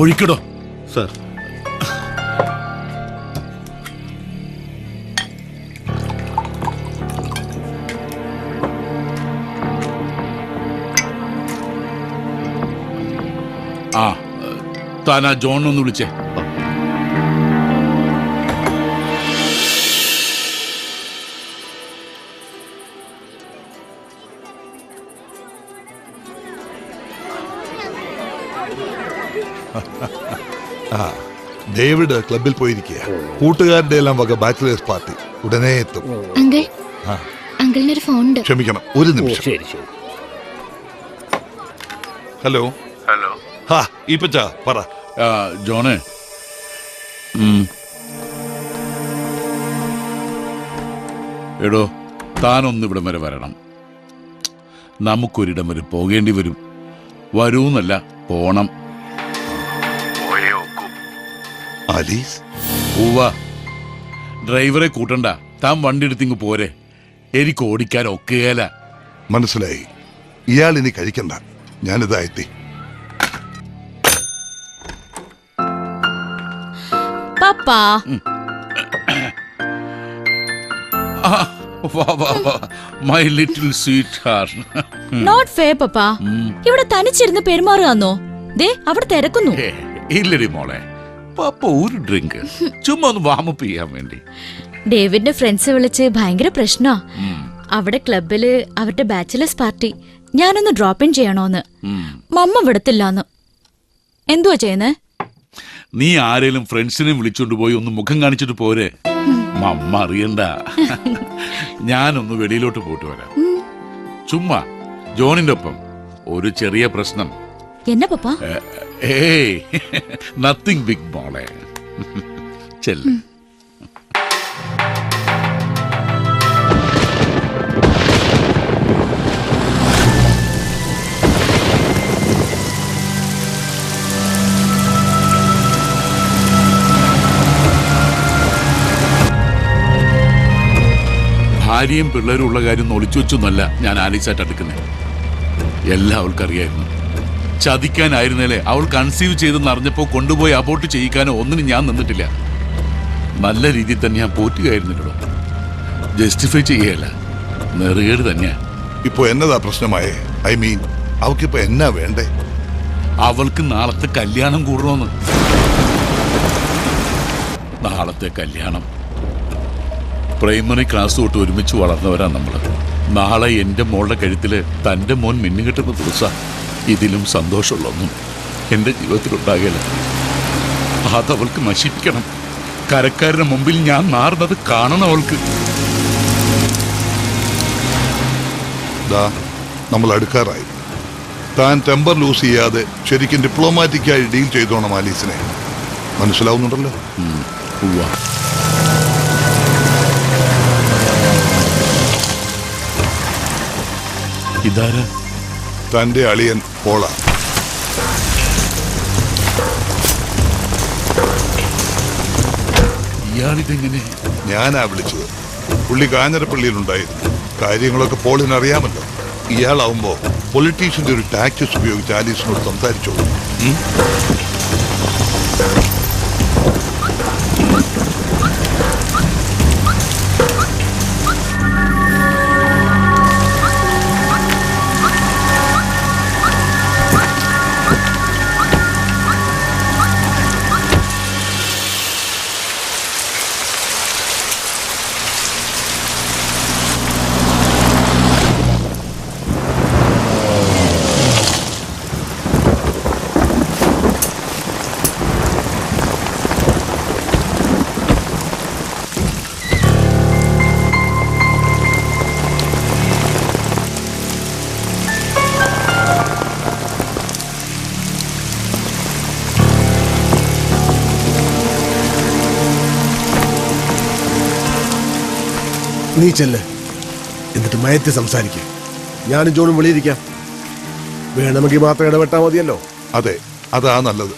ഒഴിക്കടോ sir. ആ Thana John ഒന്ന് വിളിച്ചേ. ഡേവിഡ് ക്ലബിൽ പോയിരിക്കുക. കൂട്ടുകാരുടെ എല്ലാം വക ബാച്ചിലേഴ്സ് പാർട്ടി ഉടനെ എത്തും. അങ്കിളിനൊരു ഫോൺ ഉണ്ട്. ക്ഷമിക്കണം, ഒരു നിമിഷം. Hello hello. ഹാ ഈപ്പച്ച പറ. ജോണേ, എടോ താനൊന്ന് ഇവിടം വരെ വരണം. നമുക്കൊരിടം വരെ പോകേണ്ടി വരും. വരൂന്നല്ല, പോണം. ആലീസ്, ഡ്രൈവറെ കൂട്ടണ്ട, താൻ വണ്ടി എടുത്തിങ്ങ് പോരെ. എനിക്ക് ഓടിക്കാൻ ഒക്കെയല്ല. മനസ്സിലായി. ഇയാൾ ഇനി കഴിക്കണ്ട, ഞാനിതാ എത്തി. Papa, my little sweetheart. Not fair papa. ഇവിടെ തനിച്ചിരുന്ന് പെരുമാറുകയാന്നോ? ദേ അവിടെ തിരക്കുന്നു. ഇല്ലടി മോളെ, പപ്പ ഒരു ഡ്രിങ്ക് ചുമ്മാ ഒന്ന് വാമപ്പ് ചെയ്യാൻ വേണ്ടി. ഡേവിഡിന്റെ ഫ്രണ്ട്സ് വിളിച്ച് ഭയങ്കര പ്രശ്നമാ. അവിടെ ക്ലബില് അവരുടെ ബാച്ചിലേഴ്സ് പാർട്ടി. ഞാനൊന്ന് ഡ്രോപ്പ് ഇൻ ചെയ്യണോന്ന്. മമ്മ വിടത്തില്ലാന്ന്. എന്തുവാ ചെയ്യുന്നേ? നീ ആരേലും ഫ്രണ്ട്സിനെ വിളിച്ചോണ്ട് പോയി ഒന്ന് മുഖം കാണിച്ചിട്ട് പോരെ. മമ്മ അറിയണ്ട. ഞാനൊന്ന് വെളിയിലോട്ട് പോയിട്ട് വരാം. ചുമ്മാ ജോണിന്റെ ഒപ്പം ഒരു ചെറിയ പ്രശ്നം. എന്നാ പപ്പാ? ഏയ് നത്തിങ് ബിഗ് മോളെ. ചെല്ല്. ഭാര്യയും പിള്ളേരും ഉള്ള കാര്യം ഒളിച്ചു വെച്ചൊന്നല്ല ഞാൻ ആലീസായിട്ട് അടുക്കുന്നത്. എല്ലാം അവൾക്കറിയായിരുന്നു. ചതിക്കാനായിരുന്നല്ലേ അവൾ കൺസീവ് ചെയ്തെന്ന് അറിഞ്ഞപ്പോ കൊണ്ടുപോയി അബോർട്ട് ചെയ്യിക്കാനോ ഒന്നിനും ഞാൻ നിന്നിട്ടില്ല. നല്ല രീതിയിൽ തന്നെ ഞാൻ പോറ്റുകയായിരുന്നല്ലോ. ജസ്റ്റിഫൈ ചെയ്യല്ല, നെറുകേട് തന്നെയാ. ഇപ്പൊ എന്നതാ പ്രശ്നമായേ? ഐ മീൻ, അവക്കിപ്പോ എന്നാ വേണ്ടേ? അവൾക്ക് നാളത്തെ കല്യാണം കൂടണമെന്ന്. നാളത്തെ കല്യാണം. പ്രൈമറി ക്ലാസ് തൊട്ട് ഒരുമിച്ച് വളർന്നവരാ നമ്മള്. നാളെ എന്റെ മോളുടെ കഴുത്തില് തന്റെ മോൻ മിന്നുകിട്ടുന്ന ദിവസം. ഇതിലും സന്തോഷമുള്ളൊന്നും എന്റെ ജീവിതത്തിലുണ്ടാകില്ല. അതവൾക്ക് നശിപ്പിക്കണം. കരക്കാരുടെ മുമ്പിൽ ഞാൻ നാറുന്നത് കാണണം അവൾക്ക്. നമ്മൾ അടുക്കാറായി. താൻ ടെമ്പർ ലൂസ് ചെയ്യാതെ ശരിക്കും ഡിപ്ലോമാറ്റിക്കായി ഡീൽ ചെയ്തോണം ആലീസിനെ. മനസ്സിലാവുന്നുണ്ടല്ലോ? ഇതാരാ? തന്റെ അളിയൻ പോള. ഇയാളിതെങ്ങനെ? ഞാനാ വിളിച്ചത്. പുള്ളി കാഞ്ഞിരപ്പള്ളിയിലുണ്ടായിരുന്നു. കാര്യങ്ങളൊക്കെ പോളിന് അറിയാമല്ലോ. ഇയാളാവുമ്പോ പൊളിറ്റീഷ്യന്റെ ഒരു ടാക്ടിക്സ് ഉപയോഗിച്ച് ആലീസിനോട് സംസാരിച്ചോളൂ. നീ ചെല്ല്, എന്നിട്ട് മയത്തി സംസാരിക്കുക. ഞാനും ജോണും വെളിയിരിക്കാം. വേണമെങ്കിൽ മാത്രം ഇടപെട്ടാ മതിയല്ലോ. അതെ, അതാ നല്ലത്.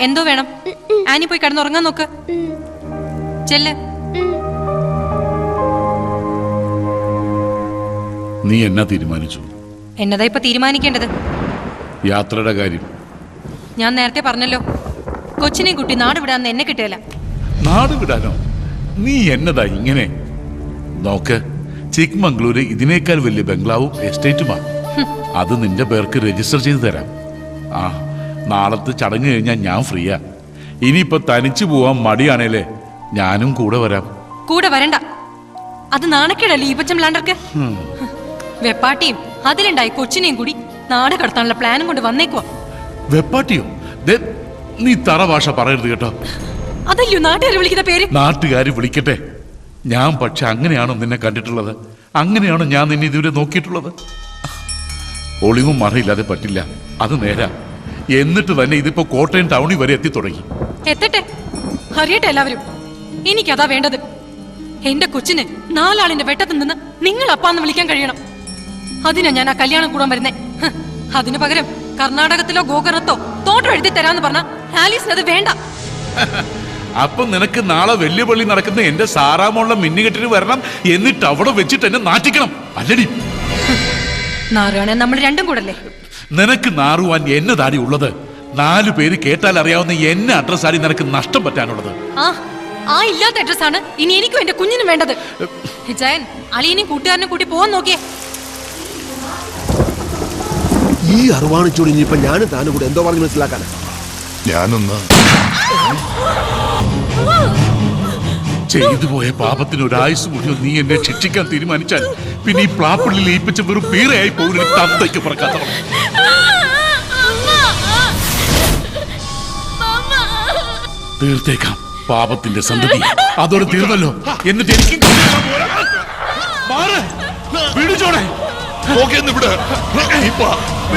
എന്തോ വേണം? ആനി പോയി കിടന്നുറങ്ങാൻ നോക്ക്. ചെല്ല്. നീ എന്നാ തീരുമാനിച്ചു? എന്നതാ ഇപ്പൊ തീരുമാനിക്കേണ്ടത്? യാത്രയുടെ കാര്യം. ഞാൻ നേരത്തെ പറഞ്ഞല്ലോ, കൊച്ചിനെയും കുട്ടി നാട് വിടാന്ന് എന്നെ കിട്ടിയല്ല. നാട് വിടാനോ? നീ എന്നതാ ഇങ്ങനെ? നോക്ക്, ചിക്മംഗ്ലൂര് ഇതിനേക്കാൾ വലിയ ബംഗ്ലാവും എസ്റ്റേറ്റുമാണ്. അത് നിന്റെ പേർക്ക് രജിസ്റ്റർ ചെയ്ത് തരാം. ആ, നാളത്തെ ചടങ്ങ് കഴിഞ്ഞാൽ ഞാൻ ഫ്രീയാ. ഇനിയിപ്പോ തനിച്ചു പോവാൻ മടിയാണേലേ ഞാനും കൂടെ വരാം. കൂടെ വരണ്ട, അത് നാണക്കേടല്ലേ ഈ പച്ചം ലാണ്ടർക്ക്. വെപ്പാട്ടിയും അതിലുണ്ടായി കൊച്ചിനെയും കൂടി നാട് കടത്താനുള്ള പ്ലാനും കൊണ്ട് വന്നേക്കുവാ. വെപ്പാട്ടിയോ? ദേ, നീ തറ ഭാഷ പറയരുത് കേട്ടോ. അതല്ലോ നാട്ടുകാർ വിളിക്കുന്ന പേര്. നാട്ടുകാർ വിളിക്കട്ടെ. ഞാൻ പക്ഷെ അങ്ങനെയാണോ നിന്നെ കണ്ടിട്ടുള്ളത്? അങ്ങനെയാണോ ഞാൻ നിന്നെ ഇതുവരെ നോക്കിയിട്ടുള്ളത്? ഒളിവും മറയില്ലാതെ പറ്റില്ല, അത് നേരാ. എന്നിട്ട് തന്നെ ഇതിപ്പോ കോട്ടയം ടൗണിൽ വരെ എത്തി തുടങ്ങി. എത്തട്ടെ, അറിയട്ടെ എല്ലാവരും. എനിക്കതാ വേണ്ടത്. എന്റെ കൊച്ചിന് 4 ആളിന്റെ വെട്ടത്തിൽ നിന്ന് നിങ്ങൾ അപ്പാന്ന് വിളിക്കാൻ കഴിയണം. അതിനാ ഞാൻ ആ കല്യാണം കൂടാൻ വരുന്നേ. അതിനു പകരം കർണാടകത്തിലോ ഗോകർണത്തോ തോട്ടം എഴുതി തരാന്ന് പറഞ്ഞ ആലീസിന് അത് വേണ്ട. അപ്പൊ നിനക്ക് നാളെ വലിയ പള്ളി നടക്കുന്ന എന്റെ സാറാമുള്ള മിന്നുകെട്ടിന് വരണം, എന്നിട്ട് അവിടെ വെച്ചിട്ട് എന്നെ നാറ്റിക്കണം, അല്ലടി? നാറുകയാണെ നമ്മൾ രണ്ടും കൂടല്ലേ? നിനക്ക് നാറുവാൻ എന്നതാടി ഉള്ളത്? 4 പേര് കേട്ടാൽ അറിയാവുന്ന എന്നെ അഡ്രസ്സാടി നിനക്ക് നഷ്ടം പറ്റാനുള്ളത്. ആ ഇല്ലാത്ത അഡ്രസ്സാണ് ഇനി എനിക്കും എന്റെ കുഞ്ഞിനും വേണ്ടത്. ഹിജായൻ, അളിയനെയും കൂട്ടുകാരനും കൂട്ടി പോവാൻ നോക്കിയേ. ഈ അറിവാണിച്ചോട് ഇനിയിപ്പൊ ഞാനും താനും കൂടെ എന്തോ പറഞ്ഞ് മനസ്സിലാക്കാനാ? ഞാനൊന്ന് ചെയ്തു പോയ പാപത്തിന് ഒരായുസ് മുഴുവൻ നീ എന്നെ ശിക്ഷിക്കാൻ തീരുമാനിച്ചാൽ പിന്നെ ഈ പ്ലാപ്പിള്ളിൽ ഏൽപ്പിച്ച വെറും പീറയായി പോകുന്ന തന്തയ്ക്ക് പറക്കാത്തവൾ. തീർത്തേക്കാം പാപത്തിന്റെ സന്തതി. അതോടെ തീർന്നല്ലോ. എന്നിട്ട് എനിക്ക് വിടുചോടെ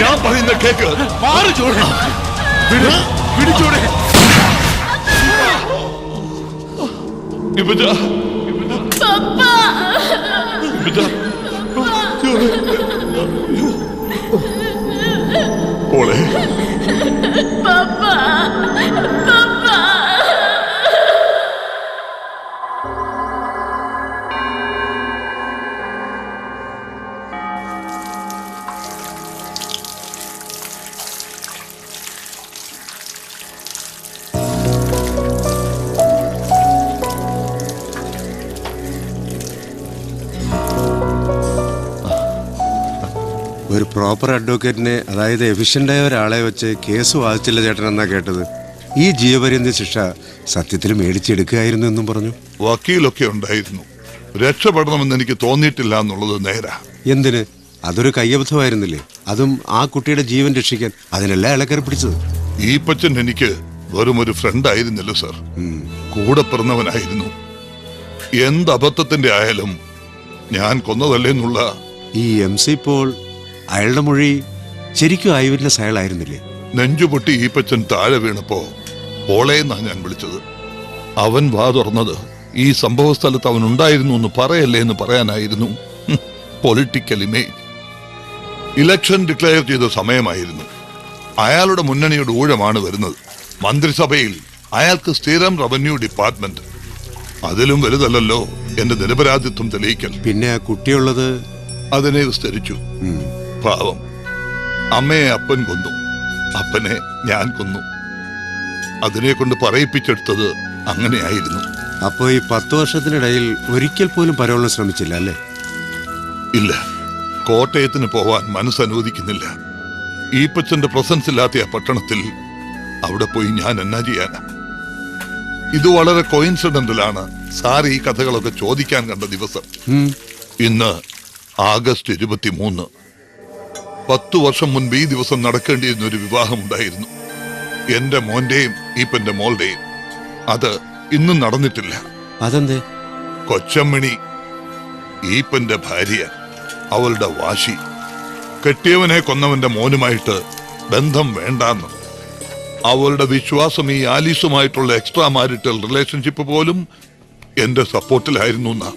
ഞാൻ പറയുന്ന കേക്ക്. മാറിച്ചോടെ, വിടുചോടെ. പോളെ ഒരു പ്രോപ്പർ അഡ്വക്കേറ്റിനെ, അതായത് എഫിഷ്യൻ്റായ ഒരാളെ വെച്ച് കേസ് വാദിച്ചില്ല ചേട്ടൻ എന്നാ കേട്ടത്. ഈ ജീവപര്യന്ത ശിക്ഷ സത്യത്തിൽ മേടിച്ചെടുക്കുകയായിരുന്നു എന്നും പറഞ്ഞു. വക്കീലൊക്കെ ഉണ്ടായിരുന്നു. രക്ഷപ്പെടണമെന്ന് എനിക്ക് തോന്നിയിട്ടില്ല എന്നുള്ളത് നേരാ. എന്തിന്? അതൊരു കയ്യബദ്ധമായിരുന്നില്ലേ? അതും ആ കുട്ടിയുടെ ജീവൻ രക്ഷിക്കാൻ. അതിനല്ല അയാളെ കയറി പിടിച്ചത്. ഈ പച്ചൻ എനിക്ക് വെറും ഒരു ഫ്രണ്ട് ആയിരുന്നില്ല സർ, കൂടെ പിറന്നവനായിരുന്നു. എന്ത് അബദ്ധത്തിന്റെ ആയാലും ഞാൻ കൊന്നതല്ലേന്നുള്ള ഈ MC പോൾ, അയാളുടെ മൊഴി ശരിക്കും ഐ വിറ്റ്നസ് അയാളായിരുന്നില്ലേ? നെഞ്ചുപൊട്ടി ഈ പച്ചൻ താഴെ വീണപ്പോ പോളേന്നാ ഞാൻ വിളിച്ചത്. അവൻ വാ തുറന്നത് ഈ സംഭവ സ്ഥലത്ത് അവൻ ഉണ്ടായിരുന്നു എന്ന് പറയല്ലേ എന്ന് പറയാനായിരുന്നു. Political image. ഇലക്ഷൻ ഡിക്ലെയർ ചെയ്ത സമയമായിരുന്നു. അയാളുടെ മുന്നണിയുടെ ഊഴമാണ് വരുന്നത്. മന്ത്രിസഭയിൽ അയാൾക്ക് സ്ഥിരം റവന്യൂ ഡിപ്പാർട്ട്മെന്റ്. അതിലും വലുതല്ലോ എന്റെ നിരപരാധിത്വം തെളിയിക്കൽ. പിന്നെ ആ കുട്ടിയുള്ളത് അതിനെ വിസ്തരിച്ചു. പാവം, അമ്മയെ അപ്പൻ കൊന്നു, അപ്പനെ ഞാൻ കൊന്നു. അതിനെ കൊണ്ട് പറയിപ്പിച്ചെടുത്തത് അങ്ങനെയായിരുന്നു. അപ്പോ ഈ 10 വർഷത്തിനിടയിൽ ഒരിക്കൽ പോലും പരോളിന് ശ്രമിച്ചില്ല അല്ലേ? ഇല്ല, കോട്ടയത്തിന് പോവാൻ മനസ്സനുവദിക്കുന്നില്ല. ഈപ്പച്ചന്റെ പ്രസൻസ് ഇല്ലാത്ത ആ പട്ടണത്തിൽ അവിടെ പോയി ഞാൻ എന്നാ ചെയ്യാനാ? ഇത് വളരെ കോയിൻസിഡന്റലാണ് സാർ ഈ കഥകളൊക്കെ ചോദിക്കാൻ കണ്ട ദിവസം. ഇന്ന് ആഗസ്റ്റ് 23. 10 വർഷം മുൻപ് ഈ ദിവസം നടക്കേണ്ടിയിരുന്ന ഒരു വിവാഹം ഉണ്ടായിരുന്നു. എന്റെ മോന്റെയും ഈപ്പന്റെ മോളുടെയും. അത് ഇന്നും നടന്നിട്ടില്ല. അതെന്തേ? കൊച്ചമ്മിണി, ഈപ്പന്റെ ഭാര്യ, അവളുടെ വാശി. കെട്ടിയവനെ കൊന്നവന്റെ മോനുമായിട്ട് ബന്ധം വേണ്ടാന്ന്. അവളുടെ വിശ്വാസം ഈ ആലീസുമായിട്ടുള്ള എക്സ്ട്രാ മാരിറ്റൽ റിലേഷൻഷിപ്പ് പോലും എന്റെ സപ്പോർട്ടിലായിരുന്നു.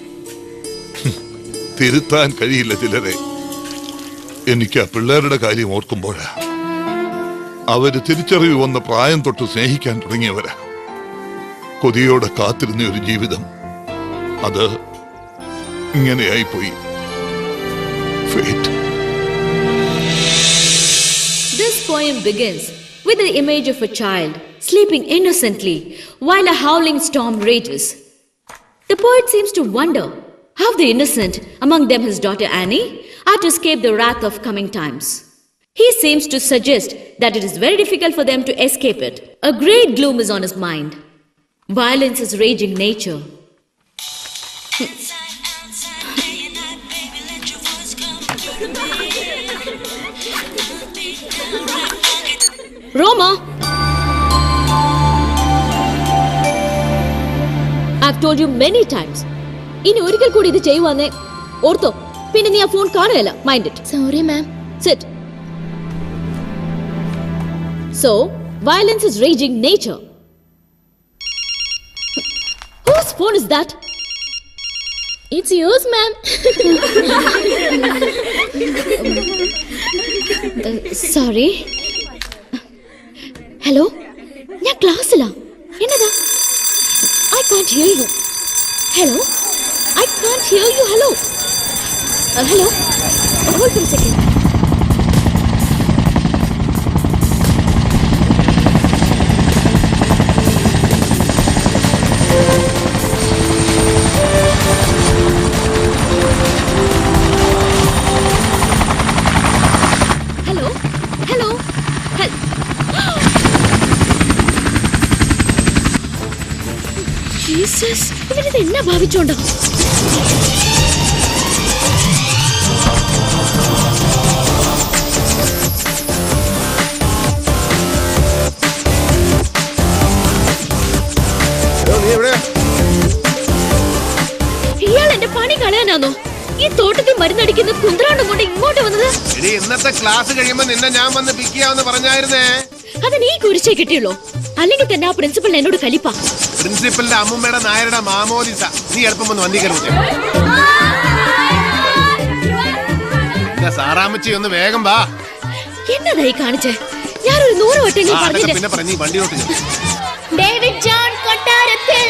തിരുത്താൻ കഴിയില്ല ചിലരെ. എനിക്ക് ആ പിള്ളേരുടെ കാര്യം ഓർക്കുമ്പോഴാ. അവര് തിരിച്ചറിവ് വന്ന പ്രായം തൊട്ട് സ്നേഹിക്കാൻ തുടങ്ങിയവരാ. കൊതിയോടെ കാത്തിരുന്ന ഒരു ജീവിതം അത് ഇങ്ങനെയായിപ്പോയി. Fate. This poem begins with the image of a child sleeping innocently while a howling storm rages. The poet seems to wonder how the innocent, among them his daughter Annie, are to escape the wrath of coming times. He seems to suggest that it is very difficult for them to escape it. A great gloom is on his mind. Violence is raging nature. Roma! I've told you many times. ഇനി ഒരിക്കൽ കൂടി ഇത് ചെയ്യുവാന്നേ ortho. പിന്നെ നീ ആ phone കാണുകയല്ല. Mind it. Sorry ma'am. Sit. So, violence is raging nature. Whose phone is that? It's yours, ma'am. Sorry. Hello? ഞാൻ ക്ലാസ്സിലാ. എന്നതാ? I can't hear you. Hello? I can't hear you. Hello? Hello? Hold for a second. Hello? Hello? Jesus, ഇവരിത് എന്നാ ഭാവിച്ചോണ്ടോ? ഇയാൾ എന്റെ പണി കളയാനാണോ ഈ തോട്ടത്തിൽ മരുന്നടിക്കുന്ന കുന്ത്രാണ്ടും കൊണ്ട് ഇങ്ങോട്ട് വന്നത്? ഇന്നത്തെ ക്ലാസ് കഴിയുമ്പോ നിന്നെ ഞാൻ വന്ന് പിക്ക് ചെയ്യാമെന്ന് പറഞ്ഞായിരുന്നേ. അത് നീ കുരിശേ കിട്ടിയുള്ളൂ. അല്ലെങ്കിൽ തന്നെ ആ പ്രിൻസിപ്പൽ എന്നോട് കലിപ്പാ. പ്രിൻസിപ്പലിന്റെ അമ്മൂമ്മയുടെ നായരുടെ മാമോദിസ. നീ എളുപ്പം വന്ന് വന്നിക്കരുത്. സാറാമ്മച്ചി ഒന്ന് വേഗം വാ. എന്നതായി കാണിച്ചേ? ഞാനൊരു 100 വട്ടം പറഞ്ഞില്ലേ. പിന്നെ പറഞ്ഞ വണ്ടിയിലോട്ട് ഡേവിഡ് ജോൺ കൊട്ടാരത്തിൽ.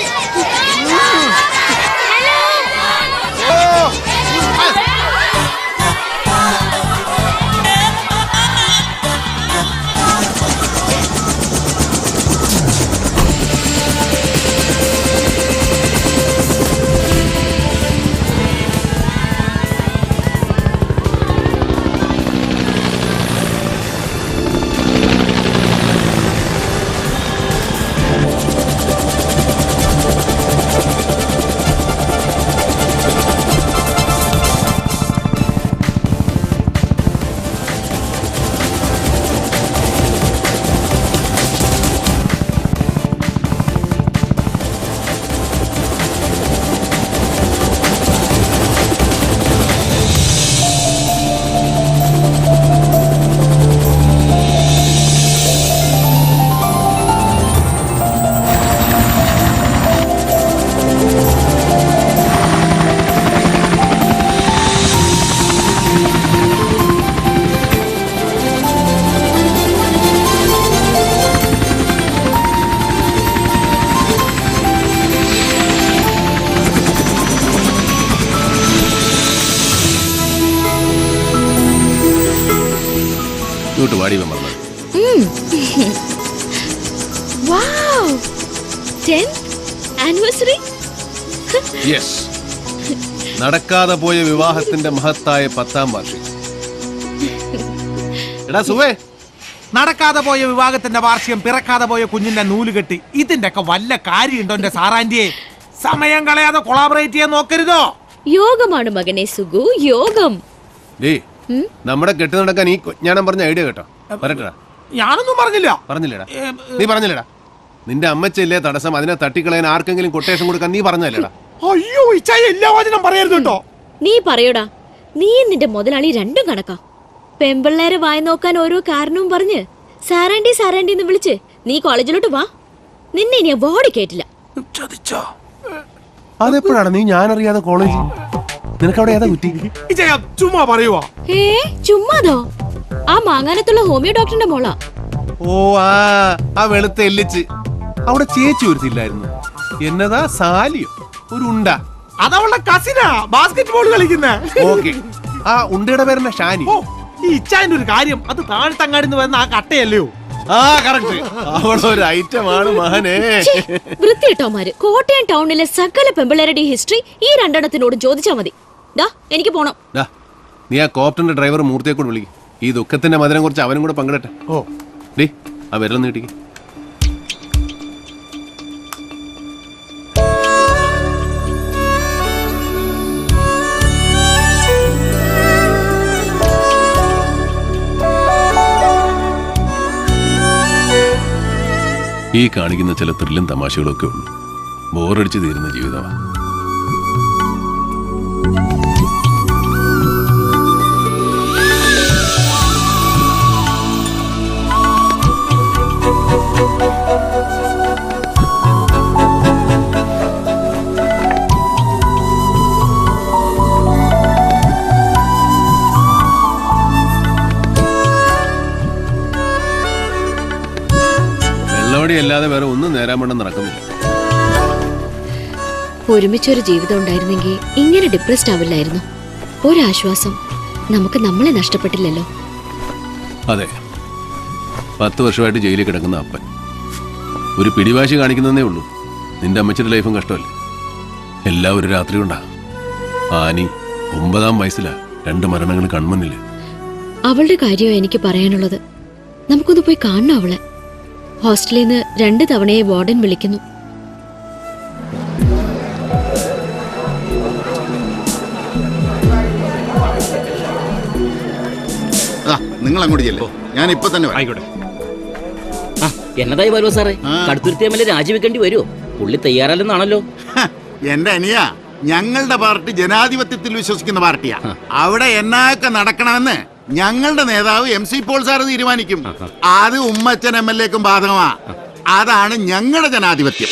വാടി Wow! 10th anniversary? യെസ്. നടക്കാതെ പോയ വിവാഹത്തിന്റെ മഹത്തായ 10ാം വാർഷികം. എടാ സുവേ, നടക്കാതെ പോയ വിവാഹത്തിന്റെ വാർഷികം, പിറക്കാതെ പോയ കുഞ്ഞിന്റെ നൂലുകെട്ടി, ഇതിന്റെ ഒക്കെ വല്ല കാര്യമുണ്ടോ എന്റെ സാറാന്റിയെ? സമയം കളയാതെ കൊളാബറേറ്റ് ചെയ്യാൻ നോക്കരുതോ? യോഗമാണ് മകനെ സുഗു, യോഗം. നമ്മുടെ കെട്ടി നടക്കാൻ ഈ ഞാൻ പറഞ്ഞ ഐഡിയ കേട്ടോ. പറയട്ടാ. ഞാനൊന്നും പറഞ്ഞില്ല. പറഞ്ഞില്ലടാ? നീ പറഞ്ഞില്ലടാ? നിന്റെ അമ്മച്ചല്ലേ തടസ്സം, അതിനെ തട്ടിക്കളയാൻ ആർക്കെങ്കിലും കൊട്ടേഷൻ കൊടുക്കാൻ നീ പറഞ്ഞല്ലേടാ? അയ്യോ, എല്ലാ വചനം പറയരുത് കേട്ടോ. നീ പറയൂടാ. നീ നിന്റെ മുതലാളി രണ്ടും കണക്കാ. പെമ്പിള്ളേരെ വായി നോക്കാൻ ഓരോ കാരണവും പറഞ്ഞ് സാറാൻഡി സാറാൻഡി എന്ന് വിളിച്ച് നീ കോളേജിലോട്ട് വാ. നിന്നെ ഇനി ബോഡി കേട്ടില്ല. അതെപ്പോഴാണ് നീ ഞാനറിയാതെ കോളേജ്? നിനക്കവിടെ ഏതാ കുറ്റി? ചുമ്മാ പറയുവാ. ചുമ്മാതോ? ആ മാങ്ങാനത്തുള്ള ഹോമിയോ ഡോക്ടറിന്റെ മോളാ. ഓ ആ വെളുത്ത എല്ലിച്ച് അവിടെ ചേച്ചി ഒരുത്തില്ലായിരുന്നു. എന്നതാ സാലിയോ ഒരു ഉണ്ട? അതവളുടെ കസിനാ ബാസ്കറ്റ് ബോൾ കളിക്കുന്ന. ഓക്കെ, ആ ഉണ്ടയുടെ പേരെന്ന ഷാനി. ഓ, ഈ ഇച്ചാന്റെ ഒരു കാര്യം, അത് താഴ്ത്തങ്ങാടിന്ന് വരുന്ന ആ കട്ടയല്ലയോ? ആ കറക്റ്റ്, അവളൊരു ഐറ്റമാണ് മഹനെ. വൃത്തിയിട്ടോമാര് കോട്ടയം ടൗണിലെ സകല പെമ്പിളരുടെ ഹിസ്റ്ററി ഈ രണ്ടെണ്ണത്തിനോട് ചോദിച്ചാ മതി. ദാ എനിക്ക് പോണം. നീ ആ കോപ്റ്ററിന്റെ ഡ്രൈവർ മൂർത്തിയെ കൊണ്ട് വിളിക്കും. ഈ ദുഃഖത്തിന്റെ മധുരം കുറിച്ച് അവനും കൂടെ പങ്കിടട്ടെ. ഓ ഡേ, ആ വിരൽ നീട്ടിക്ക്. ഈ കാണിക്കുന്ന ചില ത്രില്ലും തമാശകളൊക്കെ ഉള്ളൂ. ബോറടിച്ച് തീരുന്ന ജീവിതമാണ്. അല്ലാതെ വേറെ ഒന്നും നേരാൻ വേണ്ട നടക്കുന്നില്ല. ഒരുമിച്ചൊരു ജീവിതം ഉണ്ടായിരുന്നെങ്കിൽ ഇങ്ങനെ ഡിപ്രസ്ഡ് ആവില്ലായിരുന്നു. ഒരാശ്വാസം, നമുക്ക് നമ്മളെ നഷ്ടപ്പെട്ടില്ലല്ലോ. അതെ, 10 വർഷമായിട്ട് ജയിലിൽ കിടക്കുന്ന അപ്പൻ ഒരു പിടിവാശി കാണിക്കുന്നതേ ഉള്ളൂ. നിന്റെ അമ്മച്ചിയുടെ ലൈഫും കഷ്ടമല്ലേ? എല്ലാം ഒരു രാത്രി കൊണ്ടാ. ആനി 9-ാം വയസ്സിലാ 2 മരണങ്ങൾ കൺമുന്നില്. അവളുടെ കാര്യമാണ് എനിക്ക് പറയാനുള്ളത്. നമുക്കൊന്ന് പോയി കാണണം അവളെ. ഹോസ്റ്റലിൽ നിന്ന് 2 തവണയെ വാർഡൻ വിളിക്കുന്നു. നിങ്ങൾ അങ്ങോട്ട് ചെല്ലേ, ഞാൻ ഇപ്പൊ തന്നെ ആയിക്കോട്ടെ. എന്നതായി വരുമോ സാറേ? കടുത്തുരുത്തി എം എൽ എ രാജിവെക്കേണ്ടി വരുമോ? പുള്ളി തയ്യാറല്ലെന്നാണല്ലോ. എന്റെ അനിയ, ഞങ്ങളുടെ പാർട്ടി ജനാധിപത്യത്തിൽ വിശ്വസിക്കുന്ന പാർട്ടിയാ. അവിടെ എന്നൊക്കെ നടക്കണമെന്ന് ഞങ്ങളുടെ നേതാവ് MC പോൾ സാറ് തീരുമാനിക്കും. അത് ഉമ്മച്ചൻ MLA ക്കും ബാധകമാ. അതാണ് ഞങ്ങളുടെ ജനാധിപത്യം.